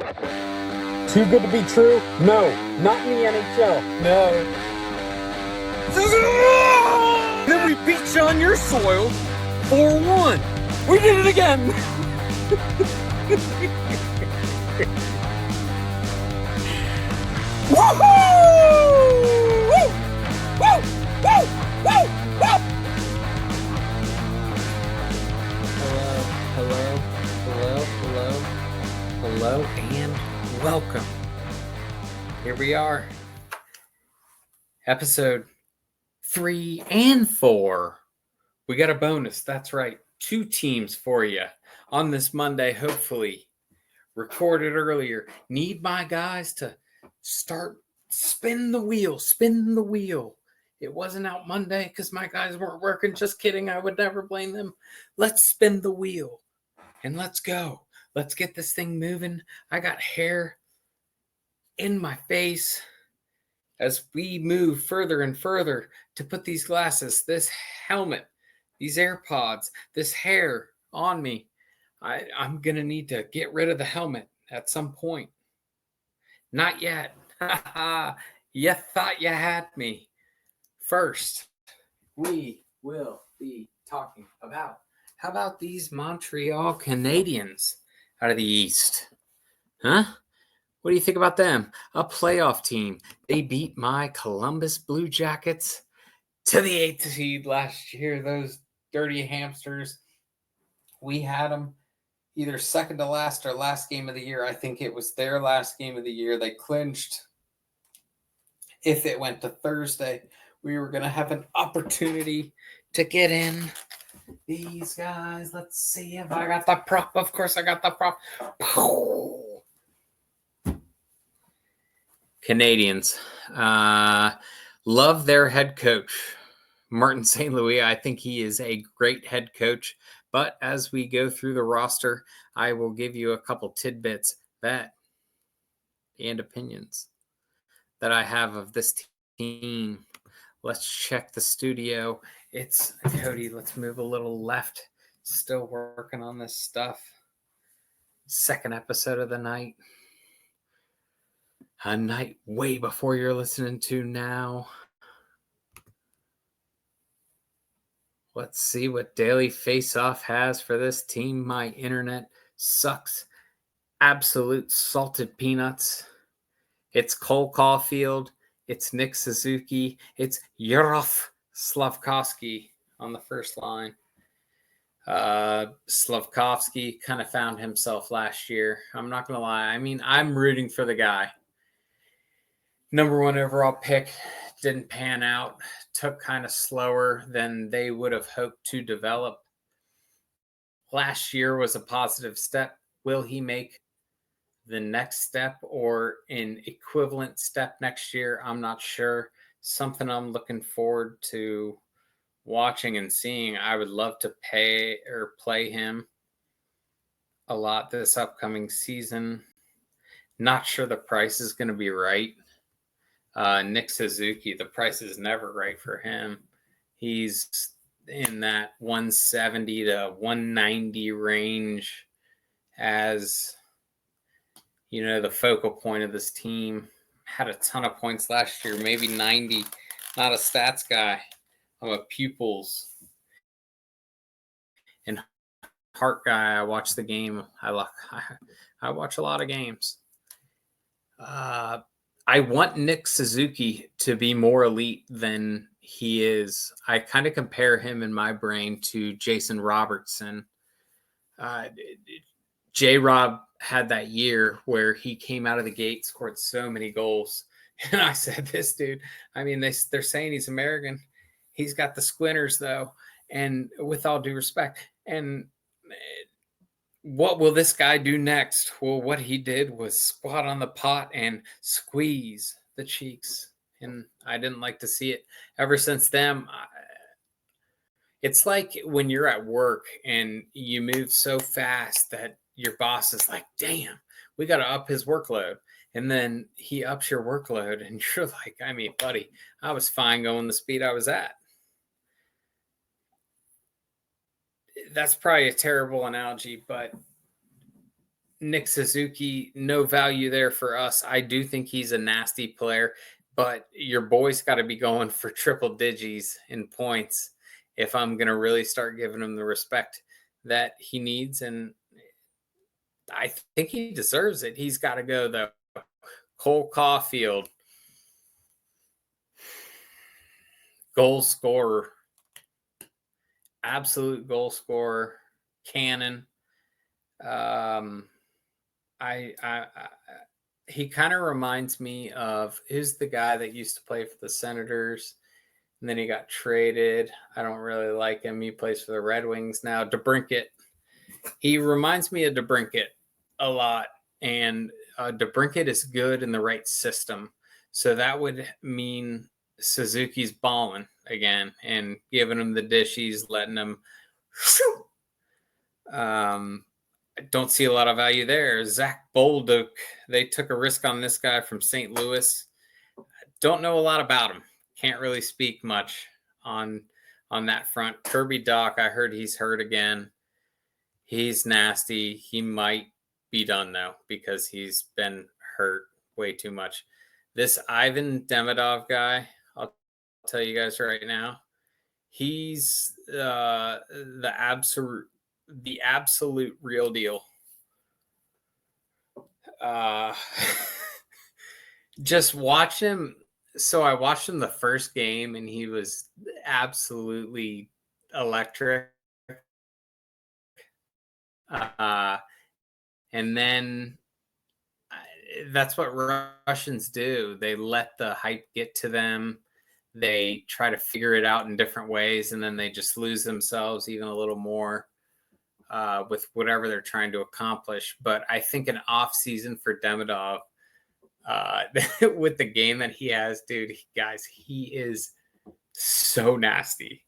Too good to be true? No, not in the NHL. No. Then we beat you on your soil 4-1. We did it again. Woohoo! Woo! Woo! Woo! Woo! Woo! Hello, and welcome. Here we are. Episode 3 and 4. We got a bonus. That's right. 2 teams for you on this Monday, hopefully. Recorded earlier. Need my guys to start spin the wheel. It wasn't out Monday because my guys weren't working. Just kidding. I would never blame them. Let's spin the wheel and let's go. Let's get this thing moving. I got hair in my face as we move further and further to put these glasses, this helmet, these AirPods, this hair on me. I'm going to need to get rid of the helmet at some point. Not yet. You thought you had me. First, we will be talking about, how about these Montreal Canadiens out of the East? Huh? What do you think about them? A playoff team. They beat my Columbus Blue Jackets to the 8th seed last year. Those dirty hamsters. We had them either second to last or last game of the year. I think it was their last game of the year. They clinched. If it went to Thursday, we were going to have an opportunity to get in. These guys, let's see if I got the prop. Of course I got the prop. Canadians. Love their head coach, Martin St. Louis. I think he is a great head coach. But as we go through the roster, I will give you a couple tidbits and opinions that I have of this team. Let's check the studio. It's Cody. Let's move a little left. Still working on this stuff. Second episode of the night. A night way before you're listening to now. Let's see what Daily Faceoff has for this team. My internet sucks. Absolute salted peanuts. It's Cole Caulfield. It's Nick Suzuki. It's Yarov Slavkovsky on the first line. Slavkovsky kind of found himself last year. I'm not going to lie. I mean, I'm rooting for the guy. Number 1 overall pick, didn't pan out. Took kind of slower than they would have hoped to develop. Last year was a positive step. Will he make the next step or an equivalent step next year? I'm not sure. Something I'm looking forward to watching and seeing. I would love to play him a lot this upcoming season. Not sure the price is going to be right. Nick Suzuki, the price is never right for him. He's in that 170 to 190 range as, you know, the focal point of this team. Had a ton of points last year, maybe 90. Not a stats guy. I'm a pupils and heart guy. I watch the game. I watch a lot of games. I want Nick Suzuki to be more elite than he is. I kind of compare him in my brain to Jason Robertson. J-Rob had that year where he came out of the gate, scored so many goals. And I said, this dude, I mean, they're saying he's American. He's got the squinters, though. And with all due respect, and what will this guy do next? Well, what he did was squat on the pot and squeeze the cheeks. And I didn't like to see it. Ever since then, it's like when you're at work and you move so fast that your boss is like, damn, we got to up his workload. And then he ups your workload and you're like, I mean, buddy, I was fine going the speed I was at. That's probably a terrible analogy, but Nick Suzuki, no value there for us. I do think he's a nasty player, but your boy's got to be going for triple digits in points if I'm going to really start giving him the respect that he needs. And I think he deserves it. He's got to go, though. Cole Caulfield, goal scorer, absolute goal scorer, cannon. He kind of reminds me of, who's the guy that used to play for the Senators and then he got traded. I don't really like him. He plays for the Red Wings now. DeBrincat. He reminds me of DeBrincat a lot, and DeBrincat is good in the right system. So that would mean Suzuki's balling again and giving him the dishes, letting him. I don't see a lot of value there. Zach Bolduc, they took a risk on this guy from St. Louis. Don't know a lot about him. Can't really speak much on that front. Kirby Dach, I heard he's hurt again. He's nasty. He might be done, though, because he's been hurt way too much. This Ivan Demidov guy, I'll tell you guys right now, he's the absolute real deal. Just watch him. So I watched him the first game, and he was absolutely electric. And then that's what Russians do. They let the hype get to them. They try to figure it out in different ways, and then they just lose themselves even a little more with whatever they're trying to accomplish. But I think an off season for Demidov, with the game that he has, dude, guys, he is so nasty.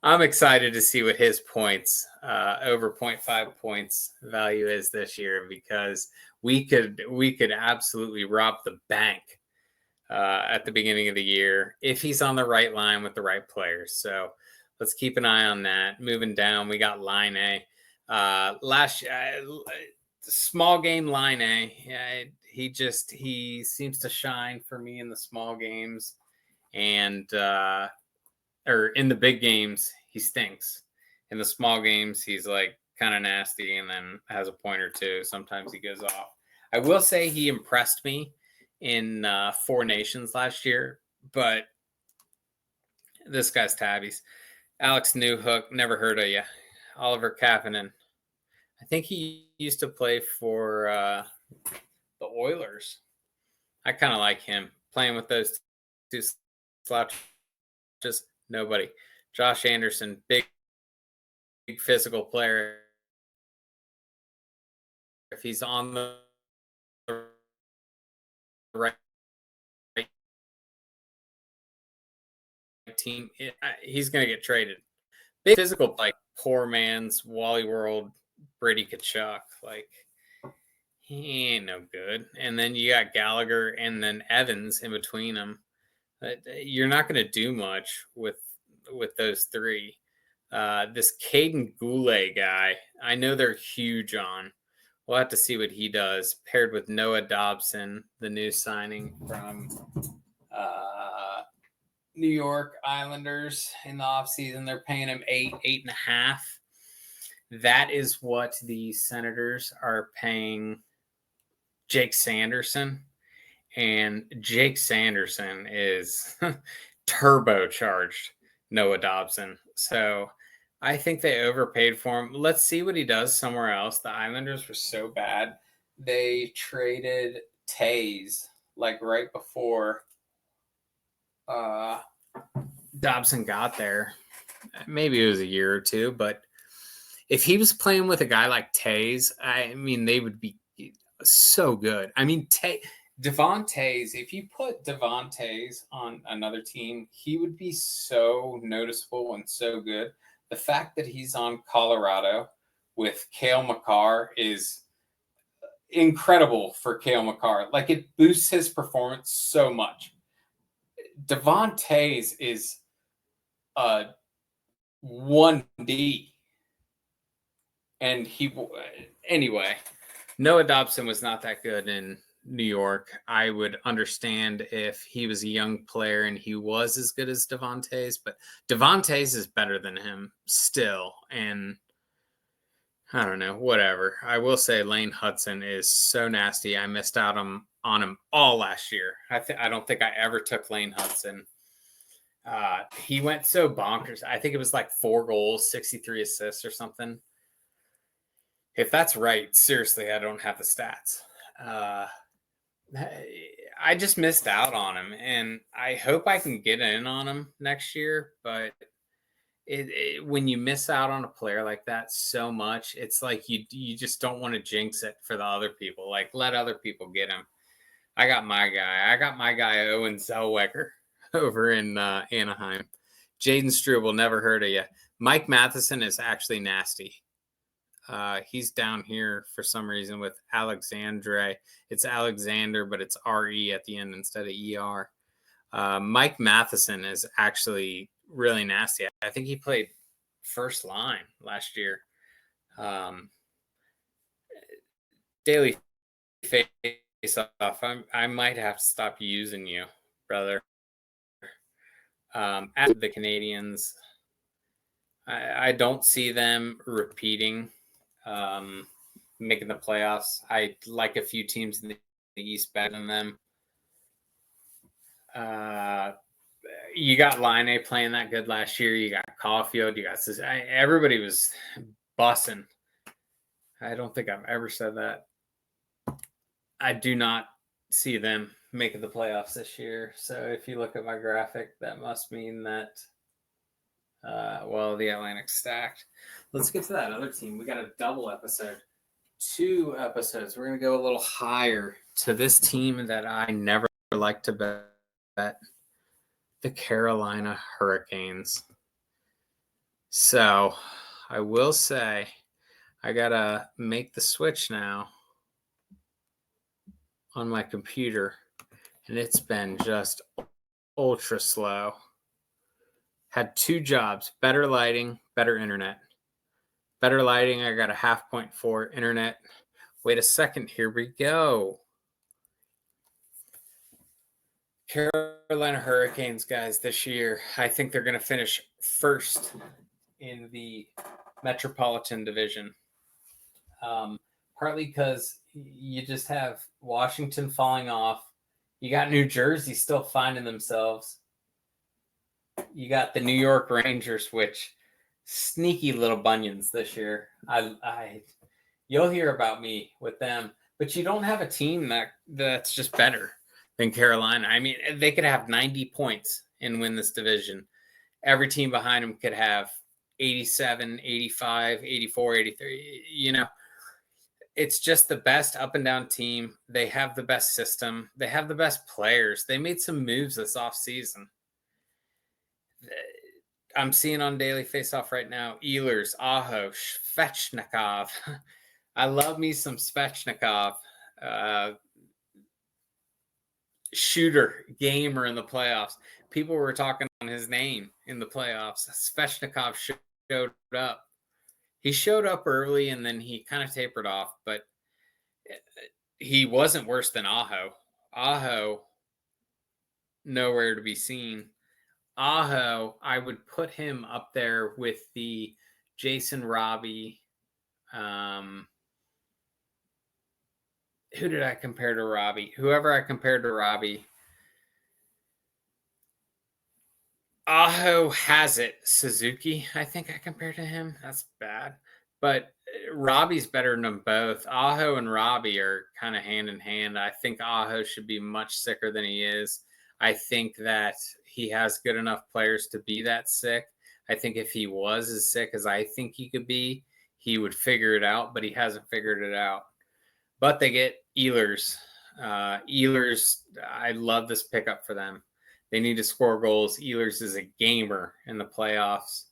I'm excited to see what his points, over 0.5 points value is this year, because we could absolutely rob the bank at the beginning of the year if he's on the right line with the right players. So let's keep an eye on that. Moving down, we got Line A. Small game Line A. He seems to shine for me in the small games, and or in the big games, he stinks. In the small games, he's like kind of nasty and then has a point or two. Sometimes he goes off. I will say he impressed me in Four Nations last year, but this guy's tabbies. Alex Newhook, never heard of you. Oliver Kapanen. I think he used to play for the Oilers. I kind of like him playing with those two slouches. Nobody. Josh Anderson, big physical player. If he's on the right team, he's going to get traded. Big physical, like poor man's Wally World, Brady Tkachuk. Like, he ain't no good. And then you got Gallagher and then Evans in between them. You're not going to do much with those three. This Caden Goulet guy, I know they're huge on. We'll have to see what he does, paired with Noah Dobson, the new signing from New York Islanders in the offseason. They're paying him 8.5. That is what the Senators are paying Jake Sanderson. And Jake Sanderson is turbocharged Noah Dobson. So I think they overpaid for him. Let's see what he does somewhere else. The Islanders were so bad. They traded Taze like right before Dobson got there. Maybe it was a year or two, but if he was playing with a guy like Taze, I mean, they would be so good. I mean, Devon Taze, if you put Devon Taze on another team, he would be so noticeable and so good. The fact that he's on Colorado with Cale Makar is incredible for Cale Makar. Like, it boosts his performance so much. Devon Taze is 1D. And anyway, Noah Dobson was not that good in New York. I would understand if he was a young player and he was as good as Devontae's, but Devontae's is better than him still. And I don't know, whatever. I will say Lane Hudson is so nasty. I missed out on him all last year. I don't think I ever took Lane Hudson. He went so bonkers. I think it was like 4 goals, 63 assists or something. If that's right, seriously, I don't have the stats. I just missed out on him, and I hope I can get in on him next year. But when you miss out on a player like that so much, it's like you just don't want to jinx it for the other people. Like, let other people get him. I got my guy, Owen Zellweger over in Anaheim. Jaden Struble, never heard of you. Mike Matheson is actually nasty. He's down here for some reason with Alexandre. It's Alexander, but it's RE at the end instead of ER. Mike Matheson is actually really nasty. I think he played first line last year. Daily face off. I might have to stop using you, brother. At the Canadiens, I don't see them repeating, making the playoffs. I like a few teams in the East better than them. You got Line playing that good last year. You got Caulfield. You got everybody was bussing. I don't think I've ever said that. I do not see them making the playoffs this year. So if you look at my graphic, that must mean that, the Atlantic's stacked. Let's get to that other team. We got a double episode. 2 episodes. We're going to go a little higher to this team that I never like to bet. The Carolina Hurricanes. So I will say I got to make the switch now on my computer, and it's been just ultra slow. Had 2 jobs, better lighting, better internet. Better lighting, I got a 0.5 point for internet. Wait a second, here we go. Carolina Hurricanes, guys, this year, I think they're going to finish first in the Metropolitan Division. Partly because you just have Washington falling off. You got New Jersey still finding themselves. You got the New York Rangers, which sneaky little bunions this year. You'll hear about me with them, but you don't have a team that's just better than Carolina. I mean, they could have 90 points and win this division. Every team behind them could have 87, 85, 84, 83. You know, it's just the best up and down team. They have the best system. They have the best players. They made some moves this offseason. I'm seeing on Daily Faceoff right now, Ehlers, Aho, Svechnikov. I love me some Svechnikov. Shooter, gamer in the playoffs. People were talking on his name in the playoffs. Svechnikov showed up. He showed up early and then he kind of tapered off, but he wasn't worse than Aho. Aho, nowhere to be seen. Aho, I would put him up there with the Jason Robbie. Who did I compare to Robbie? Whoever I compared to Robbie. Aho has it. Suzuki, I think I compared to him. That's bad. But Robbie's better than them both. Aho and Robbie are kind of hand in hand. I think Aho should be much sicker than he is. I think that he has good enough players to be that sick. I think if he was as sick as I think he could be, he would figure it out, but he hasn't figured it out. But they get Ehlers. Ehlers, I love this pickup for them. They need to score goals. Ehlers is a gamer in the playoffs.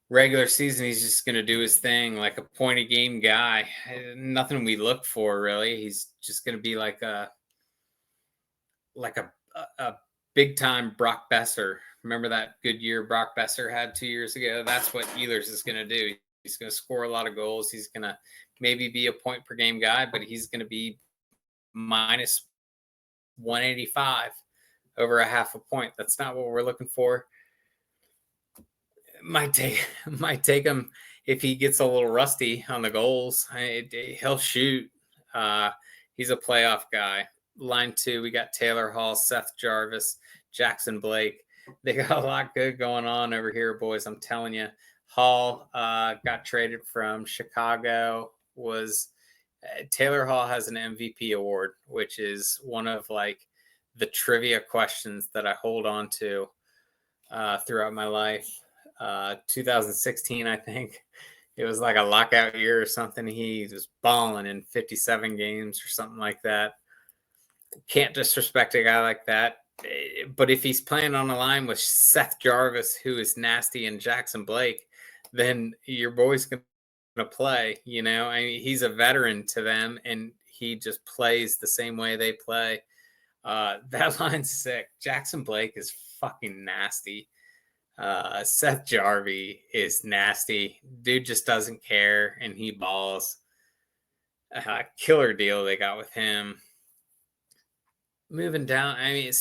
Regular season, he's just going to do his thing, like a point-a-game guy. Nothing we look for, really. He's just going to be like a big-time Brock Besser. Remember that good year Brock Besser had 2 years ago? That's what Ehlers is going to do. He's going to score a lot of goals. He's going to maybe be a point per game guy, but he's going to be minus 185 over a half a point. That's not what we're looking for. Might take him if he gets a little rusty on the goals. He'll shoot. He's a playoff guy. Line 2, we got Taylor Hall, Seth Jarvis, Jackson Blake. They got a lot good going on over here, boys. I'm telling you. Hall got traded from Chicago. Taylor Hall has an MVP award, which is one of like the trivia questions that I hold on to throughout my life. 2016, I think it was like a lockout year or something. He was balling in 57 games or something like that. Can't disrespect a guy like that. But if he's playing on a line with Seth Jarvis, who is nasty, and Jackson Blake, then your boy's going to play. You know, I mean, he's a veteran to them, and he just plays the same way they play. That line's sick. Jackson Blake is fucking nasty. Seth Jarvie is nasty. Dude just doesn't care, and he balls. Killer deal they got with him. Moving down, I mean,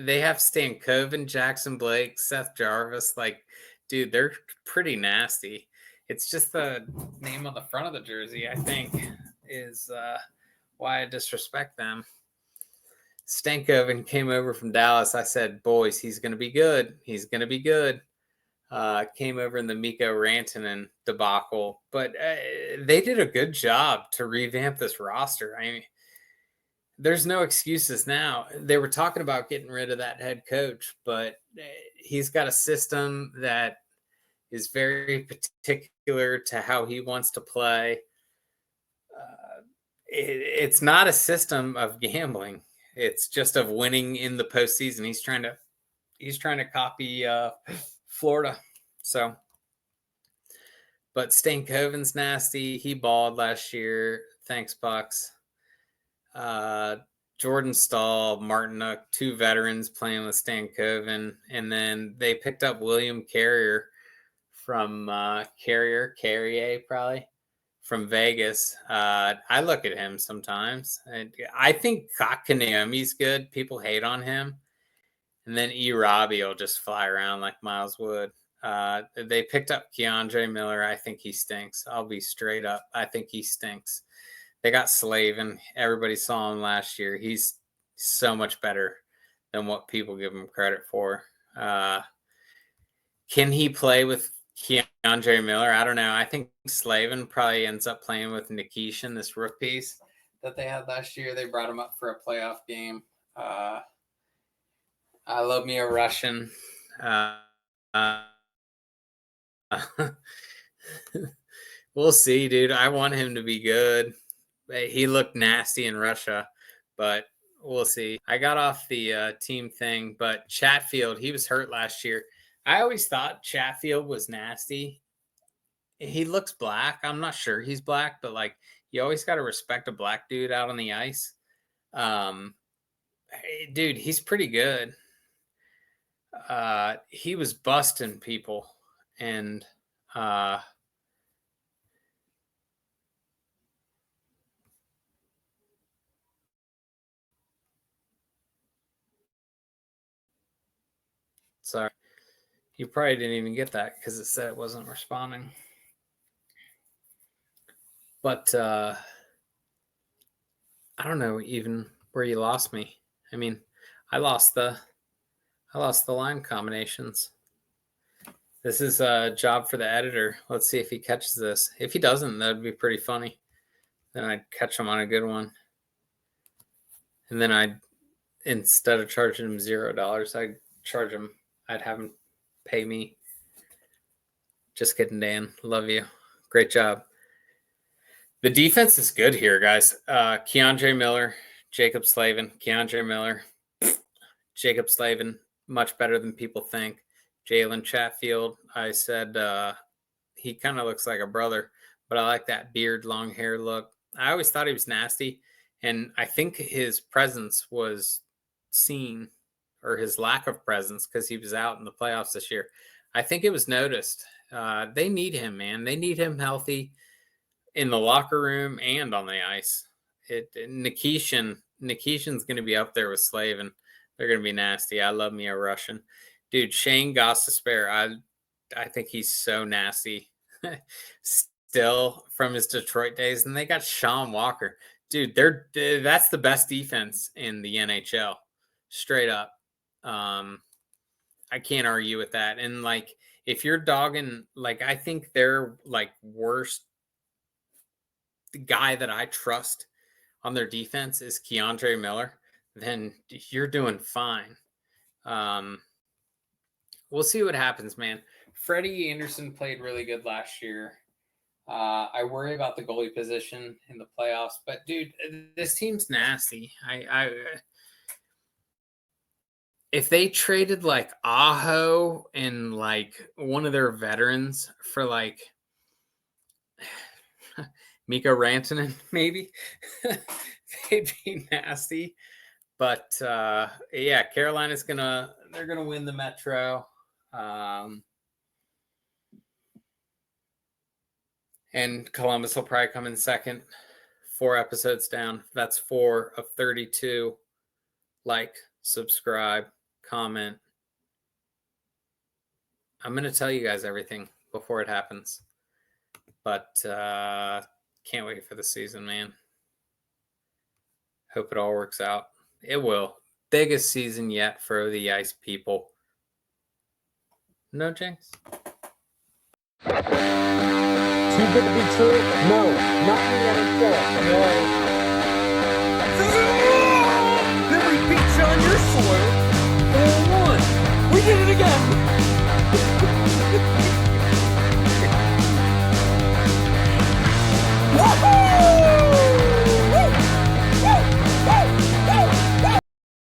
they have Stankoven, Jackson Blake, Seth Jarvis. Like, dude, they're pretty nasty. It's just the name on the front of the jersey, I think, is why I disrespect them. Stankoven came over from Dallas. I said, boys, he's going to be good. He's going to be good. Came over in the Mikko Rantanen debacle. But they did a good job to revamp this roster. I mean, there's no excuses now. They were talking about getting rid of that head coach, but he's got a system that is very particular to how he wants to play. It's not a system of gambling. It's just of winning in the postseason. He's trying to copy Florida. So, but Stankoven's nasty. He balled last year. Thanks, Bucks. Jordan Stahl, Martinook, 2 veterans playing with Stankoven, and then they picked up William Carrier from Carrier probably from Vegas. I look at him sometimes. I think Kotkaniemi's good. People hate on him, and then Robbie will just fly around like Miles Wood. They picked up Keandre Miller. I think he stinks. I'll be straight up. I think he stinks. They got Slavin. Everybody saw him last year. He's so much better than what people give him credit for. Can he play with Keandre Miller? I don't know. I think Slavin probably ends up playing with Nikishin, this rook piece that they had last year. They brought him up for a playoff game. I love me a Russian. We'll see, dude. I want him to be good. He looked nasty in Russia, but we'll see. I got off the team thing, but Chatfield, he was hurt last year. I always thought Chatfield was nasty. He looks black. I'm not sure he's black, but like you always got to respect a black dude out on the ice. Dude, he's pretty good. He was busting people, and sorry, you probably didn't even get that because it said it wasn't responding. But I don't know even where you lost me. I mean, I lost the line combinations. This is a job for the editor. Let's see if he catches this. If he doesn't, that'd be pretty funny. Then I'd catch him on a good one. And then instead of charging him $0, I'd have him pay me. Just kidding, Dan. Love you. Great job. The defense is good here, guys. Keandre Miller, Jacob Slavin, Keandre Miller, Jacob Slavin, much better than people think. Jalen Chatfield, I said he kind of looks like a brother, but I like that beard, long hair look. I always thought he was nasty, and I think his presence was seen, or his lack of presence, because he was out in the playoffs this year. I think it was noticed. They need him, man. They need him healthy in the locker room and on the ice. Nikishin's going to be up there with Slavin. They're going to be nasty. I love me a Russian. Dude, Shane Gostisbehere, I think he's so nasty. Still from his Detroit days. And they got Sean Walker. Dude, that's the best defense in the NHL. Straight up. I can't argue with that. And like, if you're dogging, like, I think they're like worst guy that I trust on their defense is Keandre Miller, then you're doing fine. We'll see what happens, man. Freddie Anderson played really good last year. I worry about the goalie position in the playoffs, but dude, this team's nasty. If they traded like Aho and like one of their veterans for like Mikko Rantanen, maybe they'd be nasty. But yeah, Carolina's they're gonna win the Metro. And Columbus will probably come in second. 4 episodes down. That's 4 of 32. Like, subscribe, comment. I'm going to tell you guys everything before it happens. But can't wait for the season, man. Hope it all works out. It will. Biggest season yet for the Ice people. No, Jinx? Too good to be true? No, not in the NHL. No.